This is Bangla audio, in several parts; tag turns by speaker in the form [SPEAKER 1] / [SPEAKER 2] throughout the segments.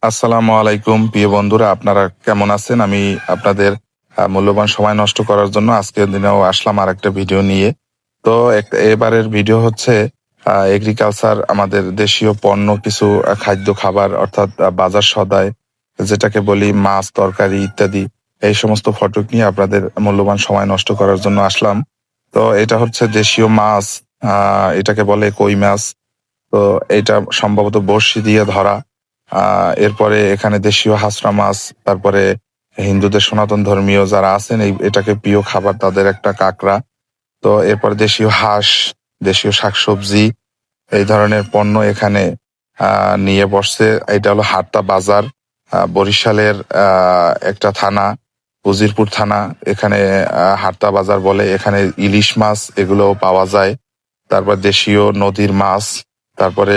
[SPEAKER 1] আসসালামু আলাইকুম প্রিয় বন্ধুরা, আপনারা কেমন আছেন? আমি আপনাদের মূল্যবান সময় নষ্ট করার জন্য আজকের দিনেও আসলাম আর একটা ভিডিও নিয়ে। তো এবারের ভিডিও হচ্ছে এগ্রিকালচার, আমাদের দেশীয় পণ্য কিছু খাদ্য খাবার অর্থাৎ বাজার সদাই, যেটাকে বলি মাছ তরকারি ইত্যাদি, এই সমস্ত ফটক নিয়ে আপনাদের মূল্যবান সময় নষ্ট করার জন্য আসলাম। তো এটা হচ্ছে দেশীয় মাছ, এটাকে বলে কই মাছ। তো এটা সম্ভবত বড়শি দিয়ে ধরা। এরপরে এখানে দেশীয় হাঁসরা মাছ, তারপরে হিন্দুদের সনাতন ধর্মীয় যারা আছেন এটাকে প্রিয় খাবার তাদের একটা কাঁকড়া। তো এরপর দেশীয় হাঁস, দেশীয় শাকসবজি, এই ধরনের পণ্য এখানে নিয়ে বসছে। এটা হলো হাট্টা বাজার, বরিশালের একটা থানা, উজিরপুর থানা। এখানে হাট্টা বাজার বলে। এখানে ইলিশ মাছ এগুলোও পাওয়া যায়। তারপর দেশীয় নদীর মাছ, তারপরে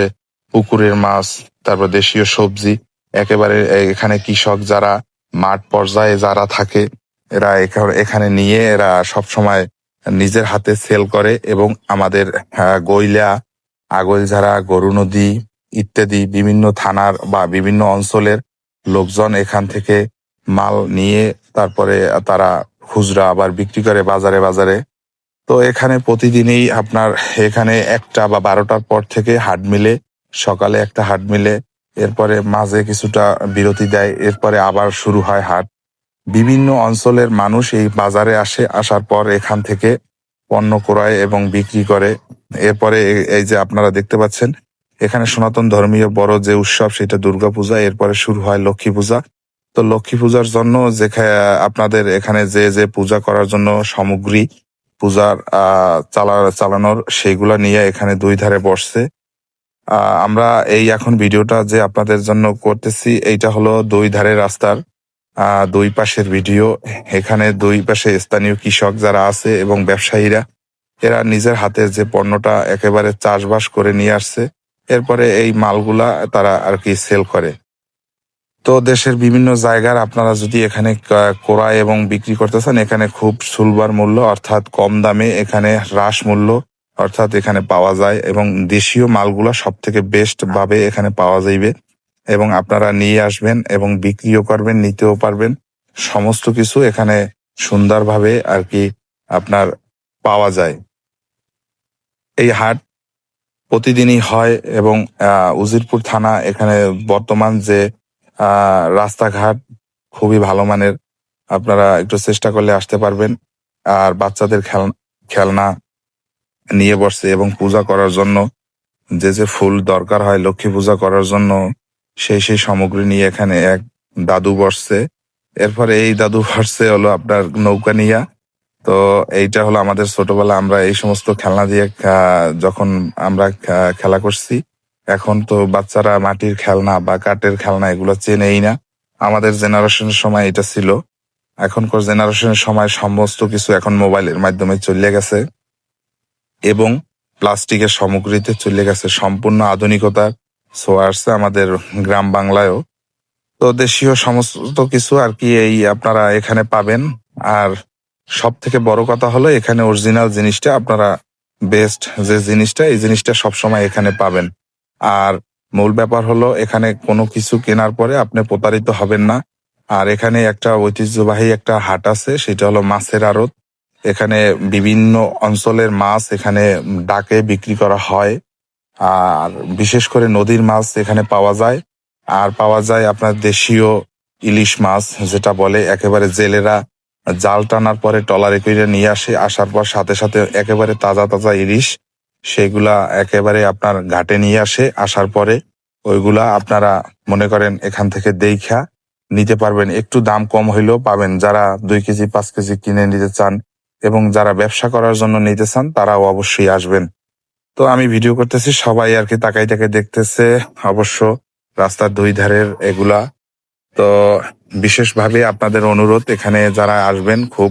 [SPEAKER 1] পুকুরের মাছ, তারপর দেশীয় সবজি। একেবারে এখানে কৃষক যারা মাঠ পর্যায়ে যারা থাকে, এরা এখানে নিয়ে এরা সব সময় নিজের হাতে সেল করে। এবং আমাদের গইলা, আগৈলঝাড়া, গরু নদী ইত্যাদি বিভিন্ন থানার বা বিভিন্ন অঞ্চলের লোকজন এখান থেকে মাল নিয়ে তারপরে তারা খুচরা আবার বিক্রি করে বাজারে বাজারে। তো এখানে প্রতিদিনই আপনার এখানে 1টা বা 12টার পর থেকে হাট মিলে। সকালে একটা হাট মিলে, এরপরে মাঝে কিছুটা বিরতি দেয়, এরপরে আবার শুরু হয় হাট। বিভিন্ন অঞ্চলের মানুষ এই বাজারে আসে, আসার পর এখান থেকে পণ্য ক্রয় এবং বিক্রি করে। এরপরে এই যে আপনারা দেখতে পাচ্ছেন, এখানে সনাতন ধর্মীয় বড় যে উৎসব সেটা দুর্গাপূজা, এরপরে শুরু হয় লক্ষ্মী পূজা। তো লক্ষ্মী পূজার জন্য আপনাদের এখানে যে যে পূজা করার জন্য সামগ্রী, পূজার চালানোর, সেইগুলা নিয়ে এখানে দুই ধারে বসছে। আমরা এই এখন ভিডিওটা যে আপনাদের জন্য করতেছি, এইটা হলো দুই ধারে রাস্তার দুই পাশের ভিডিও। এখানে দুই পাশে স্থানীয় কৃষক যারা আছে এবং ব্যবসায়ীরা, এরা নিজের হাতে যে পণ্যটা একেবারে চাষবাস করে নিয়ে আসছে, এরপরে এই মালগুলা তারা আর কি সেল করে। তো দেশের বিভিন্ন জায়গার আপনারা যদি এখানে ক্রয় এবং বিক্রি করতে চান, এখানে খুব সুলভ মূল্য অর্থাৎ কম দামে এখানে হ্রাস মূল্য অর্থাৎ এখানে পাওয়া যায়। এবং দেশীয় মালগুলা সব থেকে বেস্ট ভাবে এখানে পাওয়া যাইবে এবং আপনারা নিয়ে আসবেন এবং বিক্রিও করবেন, নিতেও পারবেন। সমস্ত কিছু এখানে সুন্দরভাবে আর কি আপনার পাওয়া যায়। এই হাট প্রতিদিনই হয় এবং উজিরপুর থানা এখানে বর্তমান যে রাস্তাঘাট খুবই ভালো মানের। আপনারা একটু চেষ্টা করলে আসতে পারবেন। আর বাচ্চাদের খেলনা নিয়ে বসছে এবং পূজা করার জন্য যে যে ফুল দরকার হয় লক্ষ্মী পূজা করার জন্য, সেই সামগ্রী নিয়ে এখানে এক দাদু বসছে। এরপরে এই দাদু বসছে হলো আপনার নৌকা নিয়া। তো এইটা হলো আমাদের ছোটবেলা আমরা এই সমস্ত খেলনা দিয়ে যখন আমরা খেলা করছি। এখন তো বাচ্চারা মাটির খেলনা বা কাঠের খেলনা এগুলো চেনেই না। আমাদের জেনারেশনের সময় এটা ছিল। এখনকার জেনারেশনের সময় সমস্ত কিছু এখন মোবাইলের মাধ্যমে চলে গেছে এবং প্লাস্টিকের সামগ্রীতে চলে গেছে। সম্পূর্ণ আধুনিকতার ছোঁয়া আসছে আমাদের গ্রাম বাংলায়ও। তো দেশীয় সমস্ত কিছু আর কি এই আপনারা এখানে পাবেন। আর সব থেকে বড় কথা হলো এখানে অরিজিনাল জিনিসটা আপনারা, বেস্ট যে জিনিসটা, এই জিনিসটা সবসময় এখানে পাবেন। আর মূল ব্যাপার হলো এখানে কোনো কিছু কেনার পরে আপনি প্রতারিত হবেন না। আর এখানে একটা ঐতিহ্যবাহী একটা হাট আছে, সেটা হলো মাছের আড়ত। এখানে বিভিন্ন অঞ্চলের মাছ এখানে ডাকে বিক্রি করা হয়। আর বিশেষ করে নদীর মাছ এখানে পাওয়া যায়। আর পাওয়া যায় আপনার দেশীয় ইলিশ মাছ, যেটা বলে একেবারে জেলেরা জাল টানার পরে ট্রলারে করে নিয়ে আসে, আসার পর সাথে সাথে একেবারে তাজা তাজা ইলিশ সেগুলা একেবারে আপনার ঘাটে নিয়ে আসে। আসার পরে ওইগুলা আপনারা মনে করেন এখান থেকে দেইখা নিতে পারবেন। একটু দাম কম হইলেও পাবেন। যারা 2 কেজি 5 কেজি কিনে নিতে চান এবং যারা ব্যবসা করার জন্য নিতে চান, তারাও অবশ্যই আসবেন। তো আমি ভিডিও করতেছি, সবাই আর কি তাকাই তাকাই দেখতেছে অবশ্য রাস্তার দুই ধারের এগুলা। তো বিশেষভাবে আপনাদের অনুরোধ, এখানে যারা আসবেন খুব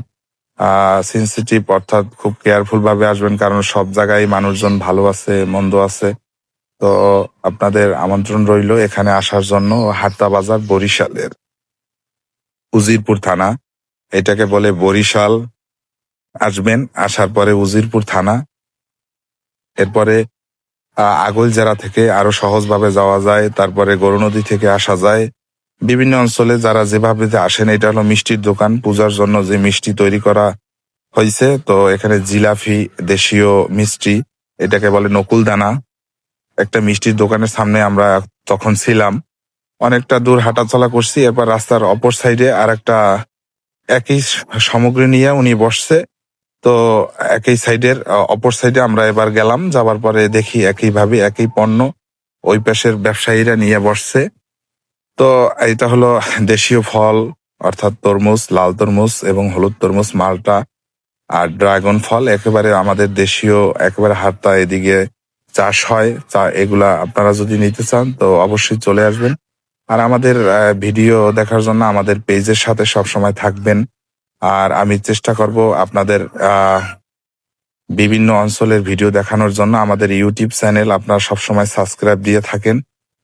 [SPEAKER 1] সেন্সিটিভ অর্থাৎ খুব কেয়ারফুল ভাবে আসবেন, কারণ সব জায়গায় মানুষজন ভালো আছে মন্দ আছে। তো আপনাদের আমন্ত্রণ রইল এখানে আসার জন্য। হাট্টা বাজার বরিশালের উজিরপুর থানা, এটাকে বলে বরিশাল। আসবেন, আসার পরে উজিরপুর থানা, এরপরে আগৈলঝাড়া থেকে আরো সহজভাবে যাওয়া যায়। তারপরে গরু নদী থেকে আসা যায়। বিভিন্ন অঞ্চলে যারা যেভাবে যে আসেন, এটা হলো মিষ্টির দোকান। পূজার জন্য যে মিষ্টি তৈরি করা হয়েছে, তো এখানে জিলাপি, দেশীয় মিষ্টি, এটাকে বলে নকুলদানা। একটা মিষ্টির দোকানের সামনে আমরা তখন ছিলাম, অনেকটা দূর হাঁটাচলা করছি। এরপর রাস্তার অপর সাইডে আর একটা একই সামগ্রী নিয়ে উনি বসছে। তো একই সাইডের অপর সাইডে আমরা এবার গেলাম, যাবার পরে দেখি একইভাবে একই পণ্য ওই পাশের ব্যবসায়ীরা নিয়ে বসছে। তো এটা হলো দেশীয় ফল, অর্থাৎ তরমুজ, লাল তরমুজ এবং হলুদ তরমুজ, মালটা আর ড্রাগন ফল, একেবারে আমাদের দেশীয়, একেবারে হাতটা এদিকে চাষ হয়। এগুলা আপনারা যদি নিতে চান তো অবশ্যই চলে আসবেন। আর আমাদের ভিডিও দেখার জন্য আমাদের পেজের সাথে সবসময় থাকবেন। আর আমি চেষ্টা করব আপনাদের বিভিন্ন অঞ্চলের ভিডিও দেখানোর জন্য। আমাদের ইউটিউব চ্যানেল আপনারা সবসময় সাবস্ক্রাইব দিয়ে থাকেন।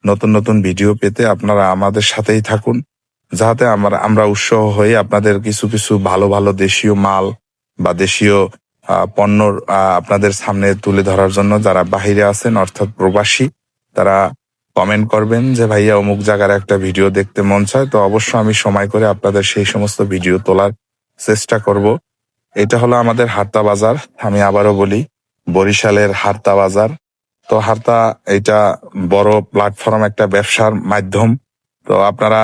[SPEAKER 1] নতুন নতুন ভিডিও পেতে আপনারা আমাদের সাথেই থাকুন, যাতে আমরা উৎসাহ হয়ে আপনাদের কিছু কিছু ভালো ভালো দেশীয় মাল বা দেশীয় পণ্য আপনাদের সামনে তুলে ধরার জন্য। যারা বাহিরে আছেন অর্থাৎ প্রবাসী, তারা কমেন্ট করবেন যে ভাইয়া অমুক জায়গার একটা ভিডিও দেখতে মন চায়, তো অবশ্যই আমি সময় করে আপনাদের সেই সমস্ত ভিডিও তোলার চেষ্টা করব। এটা হলো আমাদের হার্তা বাজার। আমি আবারও বলি, বরিশালের হার্তা বাজার। তো হার্তা এটা বড় প্ল্যাটফর্ম, একটা ব্যবসার মাধ্যম। তো আপনারা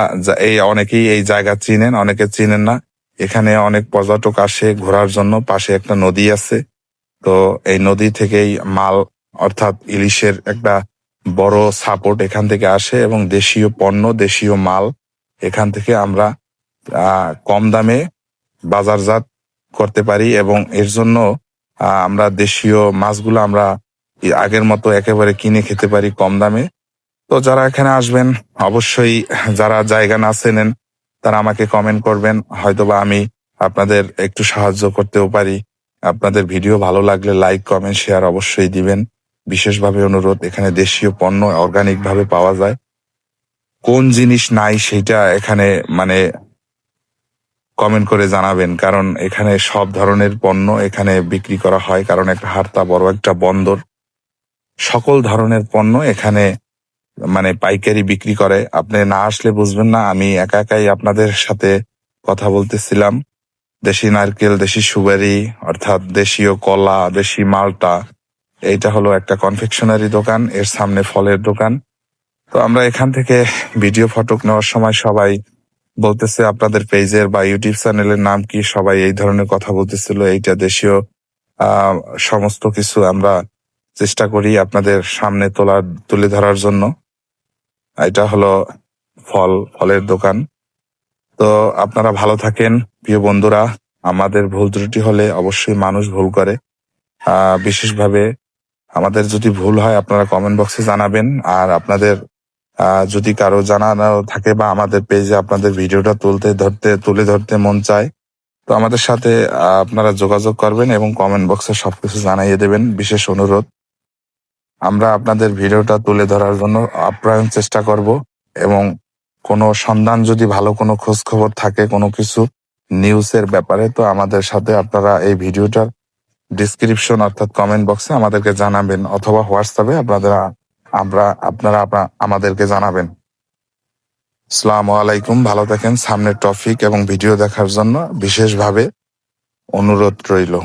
[SPEAKER 1] অনেকেই এই জায়গা চিনেন, অনেকে চিনেন না। এখানে অনেক পর্যটক আসে ঘোরার জন্য। পাশে একটা নদী আছে, তো এই নদী থেকেই মাল, অর্থাৎ ইলিশের একটা বড় সাপোর্ট এখান থেকে আসে, এবং দেশীয় পণ্য, দেশীয় মাল এখান থেকে আমরা কম দামে বাজারজাত করতে পারি। এবং এর জন্য আমরা দেশীয় মাছগুলো আমরা আগের মতো একেবারে কিনে খেতে পারি কম দামে। তো যারা এখানে আসবেন, অবশ্যই যারা জায়গা না চেনেন তারা আমাকে কমেন্ট করবেন, হয়তোবা আমি আপনাদের একটু সাহায্য করতেও পারি। আপনাদের ভিডিও ভালো লাগলে লাইক, কমেন্ট, শেয়ার অবশ্যই দিবেন। বিশেষভাবে অনুরোধ, এখানে দেশীয় পণ্য অর্গানিক ভাবে পাওয়া যায়। কোন জিনিস নাই সেটা এখানে মানে কমেন্ট করে জানাবেন, কারণ এখানে সব ধরনের পণ্য এখানে বিক্রি করা হয়। কারণ একটা হার্তা বড় একটা বন্দর, সকল ধরনের পণ্য এখানে মানে পাইকারি বিক্রি করে। আপনি না আসলে বুঝবেন না। আমি একা একাই আপনাদের সাথে কথা বলতেছিলাম। দেশি নারকেল, দেশি সুপারি, অর্থাৎ দেশীয় কলা, দেশি মালটা। এইটা হলো একটা কনফেকশনারি দোকান, এর সামনে ফলের দোকান। তো আমরা এখান থেকে ভিডিও ফটো নেওয়ার সময় সবাই বলতেছে আপনাদের পেজের বা ইউটিউব চ্যানেলের নাম কি, সবাই এই ধরনের কথা বলতেছিল। এইটা দেশীয় সমস্ত কিছু আমরা চেষ্টা করি আপনাদের সামনে তুলে ধরার জন্য। এটা হলো ফলের দোকান। তো আপনারা ভালো থাকেন প্রিয় বন্ধুরা। আমাদের ভুল ত্রুটি হলে, অবশ্যই মানুষ ভুল করে, বিশেষভাবে আমাদের যদি ভুল হয় আপনারা কমেন্ট বক্সে জানাবেন। আর আপনাদের যদি কারো জানানো থাকে বা আমাদের পেজে আপনাদের ভিডিওটা তুলে ধরতে মন চায়, তো আমাদের সাথে আপনারা যোগাযোগ করবেন এবং কমেন্ট বক্সে সবকিছু জানাইয়ে দেবেন। বিশেষ অনুরোধ, আমরা আপনাদের ভিডিওটা তুলে ধরার জন্য আপ্রাণ চেষ্টা করব। এবং কোনো সন্ধান, যদি ভালো কোনো খোঁজ খবর থাকে কোনো কিছু নিউজের ব্যাপারে, তো আমাদের সাথে আপনারা এই ভিডিওটার ডিসক্রিপশন অর্থাৎ কমেন্ট বক্সে আমাদেরকে জানাবেন, অথবা হোয়াটসঅ্যাপে আপনারা আমাদেরকে জানাবেন। আসসালামু আলাইকুম, ভালো থাকেন। সামনের টপিক এবং ভিডিও দেখার জন্য বিশেষভাবে অনুরোধ রইল।